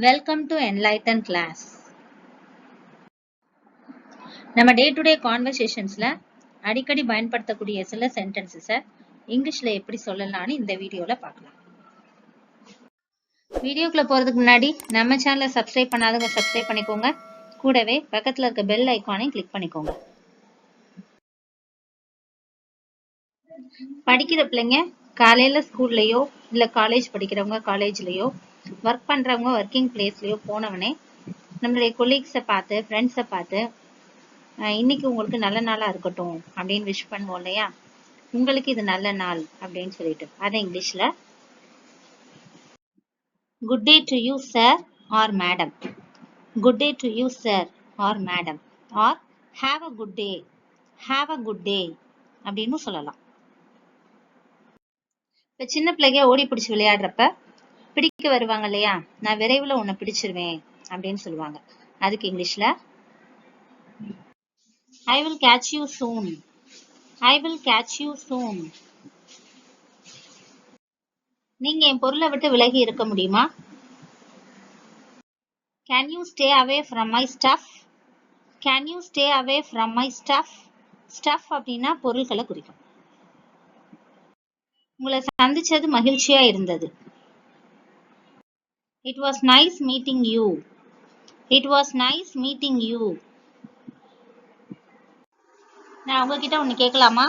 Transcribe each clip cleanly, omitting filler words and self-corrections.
Welcome to Enlighten class. நம்ம day to day கான்வர்சேஷன்ஸ்ல அடிக்கடி பயன்படுத்தக்கூடிய சில சென்டென்சஸை இங்கிலீஷ்ல எப்படி சொல்லலாம்னு இந்த வீடியோல பார்க்கலாம். வீடியோக்குள்ள போறதுக்கு முன்னாடி நம்ம சேனலை சப்ஸ்கிரைப் பண்ணாதவங்க சப்ஸ்கிரைப் பண்ணிக்கோங்க. கூடவே பக்கத்துல இருக்க பெல் ஐகானையும் கிளிக் பண்ணிக்கோங்க. படிக்கிற பிள்ளைங்க காலையில ஸ்கூல்லயோ இல்ல காலேஜ் படிக்கிறவங்க காலேஜ்லயோ ஒர்க் பண்றவங்க ஒர்க்கிங் பிளேஸ்லயோ போனவனே நம்மளுடைய கொலீக்ஸை பார்த்து ஃப்ரெண்ட்ஸை பார்த்து இன்னைக்கு உங்களுக்கு நல்ல நாளா இருக்கட்டும் அப்படின்னு விஷ் பண்ணுவோம் இல்லையா? உங்களுக்கு இது நல்ல நாள் அப்படின்னு சொல்லிட்டு அதை இங்கிலீஷ்ல good day to you sir or madam, good day to you sir or madam, or have a good day, have a good day அப்படின்னு சொல்லலாம். இப்ப சின்ன பிள்ளைங்க ஓடி பிடிச்சு விளையாடுறப்ப பிடிக்க வருவாங்க இல்லையா? நான் விரைவில் உன்னை பிடிச்சிருவேன் அப்படின்னு சொல்லுவாங்க. அதுக்கு இங்கிலீஷ்ல I will catch you soon, I will catch you soon. நீங்க என் பொருளை விட்டு விலகி இருக்க முடியுமா? Can you stay away from my stuff, can you stay away from my stuff. Stuff அப்படின்னா பொருள்களை குறிக்கும். உங்களை சந்திச்சது மகிழ்ச்சியா இருந்தது. It was nice meeting you, it was nice meeting you. நான் உங்ககிட்ட ஒண்ணு கேட்கலாமா?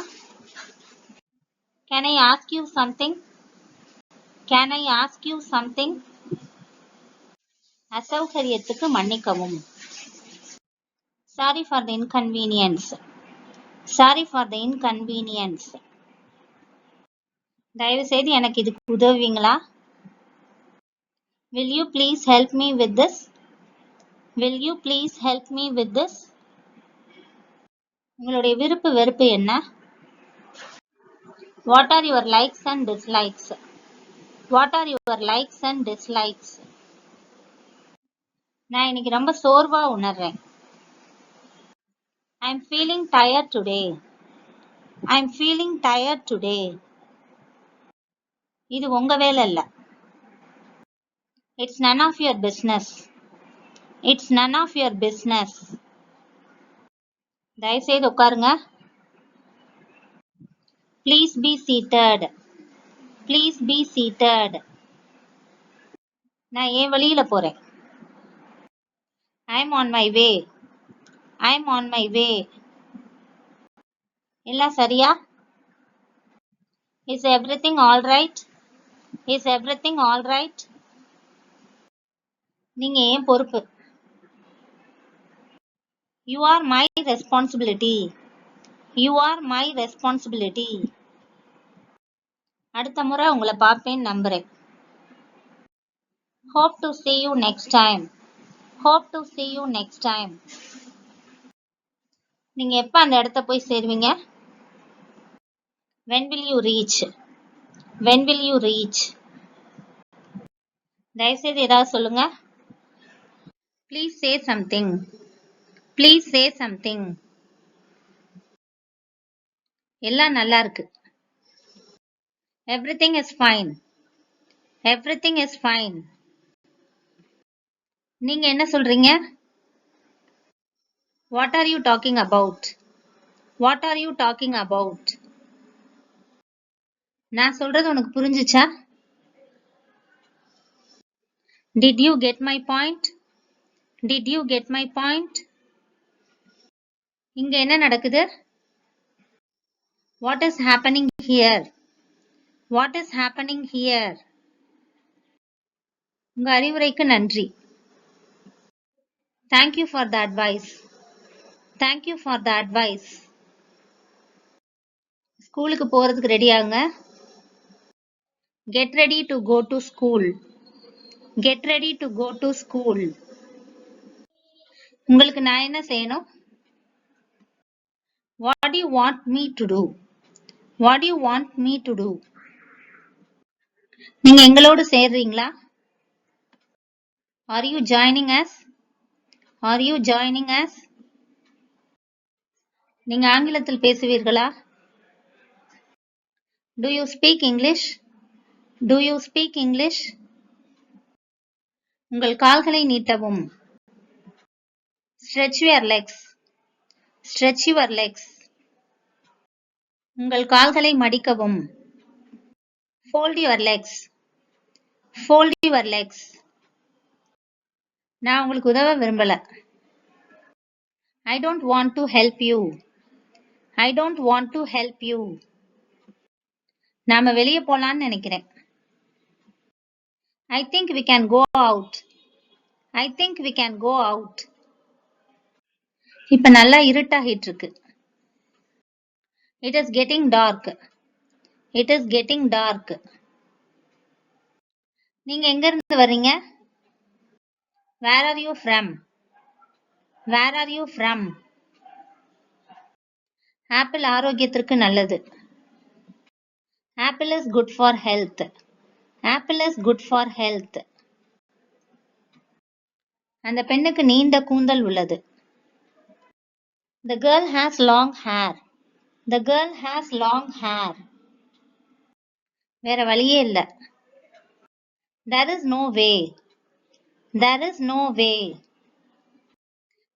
Can I ask you something, can I ask you something. அசௌகரியத்துக்கு மன்னிக்கவும். Sorry for the inconvenience, sorry for the inconvenience. தயவு செய்து எனக்கு இதுக்கு உதவுவீங்களா? Will you please help me with this, will you please help me with this. உங்களுடைய விருப்பு வெறுப்பு என்ன? What are your likes and dislikes, what are your likes and dislikes. நான் இன்னைக்கு ரொம்ப சோர்வா உணர்றேன். I'm feeling tired today, I'm feeling tired today. இது உங்க வேலை இல்ல. It's none of your business, it's none of your business. தயவு செய்து உட்காருங்க. Please be seated, please be seated. நான் என் வழியில போறேன். I'm on my way, I'm on my way. எல்லாம் சரியா? Is everything all right, is everything all right. நீங்க ஏன் பொறுப்பு. You are my responsibility, you are my responsibility. அடுத்த முறை உங்களை பார்ப்பேன்னு நம்புறேன். Hope to see you next time, hope to see you next time. நீங்க எப்ப அந்த இடத்த போய் சேருவீங்க? When will you reach, when will you reach. தயவு செய்து ஏதாவது சொல்லுங்க. Please say something, please say something. எல்லாம் நல்லா இருக்கு. Everything is fine, everything is fine. நீங்க என்ன சொல்றீங்க? What are you talking about, what are you talking about. நான் சொல்றது உனக்கு புரிஞ்சுச்சா? Did you get my point, did you get my point. இங்க என்ன நடக்குது? What is happening here, what is happening here. உங்க அறிவுரைக்கு நன்றி. Thank you for the advice, thank you for the advice. ஸ்கூலுக்கு போறதுக்கு ரெடி ஆகுங்க. Get ready to go to school, get ready to go to school. உங்களுக்கு நான் என்ன செய்யணும்? What do you want me to do, what do you want me to do. நீங்க எங்களோடு சேர்றீங்களா? Are you joining us, are you joining us. நீங்க ஆங்கிலத்தில் பேசுவீர்களா? Do you speak English, do you speak English. உங்கள் கால்களை நீட்டவும். Stretch your legs. Stretch your legs. உங்கள் கால்களை மடிக்கவும். Fold your legs. Fold your legs. நான் உங்களுக்கு உதவ விரும்பல. I don't want to help you. I don't want to help you. நாம வெளியே போலான்னு நினைக்கிறேன். I think we can go out. I think we can go out. இப்ப நல்லா இருட்டாகிட்டு இருக்கு. It is getting dark. It is getting dark. நீங்க எங்க இருந்து வர்றீங்க? Where are you from? Where are you from? Apple ஆரோக்கியத்திற்கு நல்லது. Apple is good for health. Apple is good for health. அந்த பெண்ணுக்கு நீண்ட கூந்தல் உள்ளது. The girl has long hair. The girl has long hair. வேற வழியே இல்ல. There is no way. There is no way.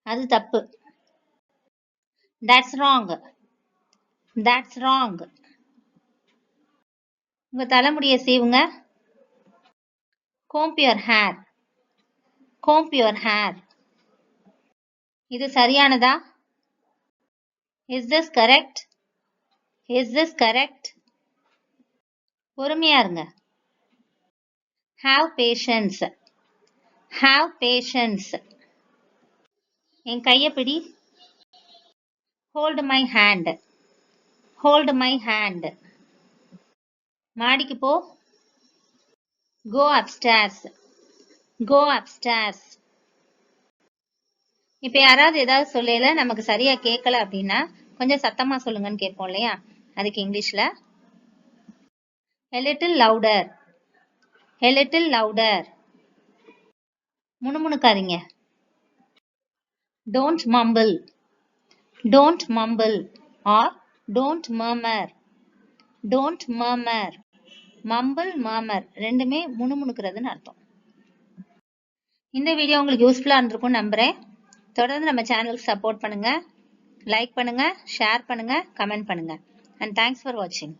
அது தப்பு. That's wrong. That's wrong. உங்க தலைமுடியை சீவுங்க. Comb your hair. Comb your hair. இது சரியானதா? Is this correct? Is this correct? பொறுமையா இருங்க. Have patience. Have patience. என் கையை பிடி. Hold my hand. Hold my hand. மாடிக்கு போ. Go upstairs. Go upstairs. இப்ப யாராவது ஏதாவது சொல்லல நமக்கு சரியா கேட்கல அப்படின்னா கொஞ்சம் சத்தமா சொல்லுங்கன்னு கேட்போம் இல்லையா? அதுக்கு இங்கிலீஷ்ல a little louder. A little louder. முணுமுணுக்காதீங்க. Don't mumble. Don't mumble or don't murmur. Don't murmur. Mumble, murmur ரெண்டுமே முணுமுணுக்கிறதுன்னு அர்த்தம். இந்த வீடியோ உங்களுக்கு யூஸ்ஃபுல்லா இருந்திருக்கும்னு நம்புறேன். தொடர்ந்து நம்ம சேனலுக்கு சப்போர்ட் பண்ணுங்க, லைக் பண்ணுங்க, ஷேர் பண்ணுங்க, கமெண்ட் பண்ணுங்க. And thanks for watching.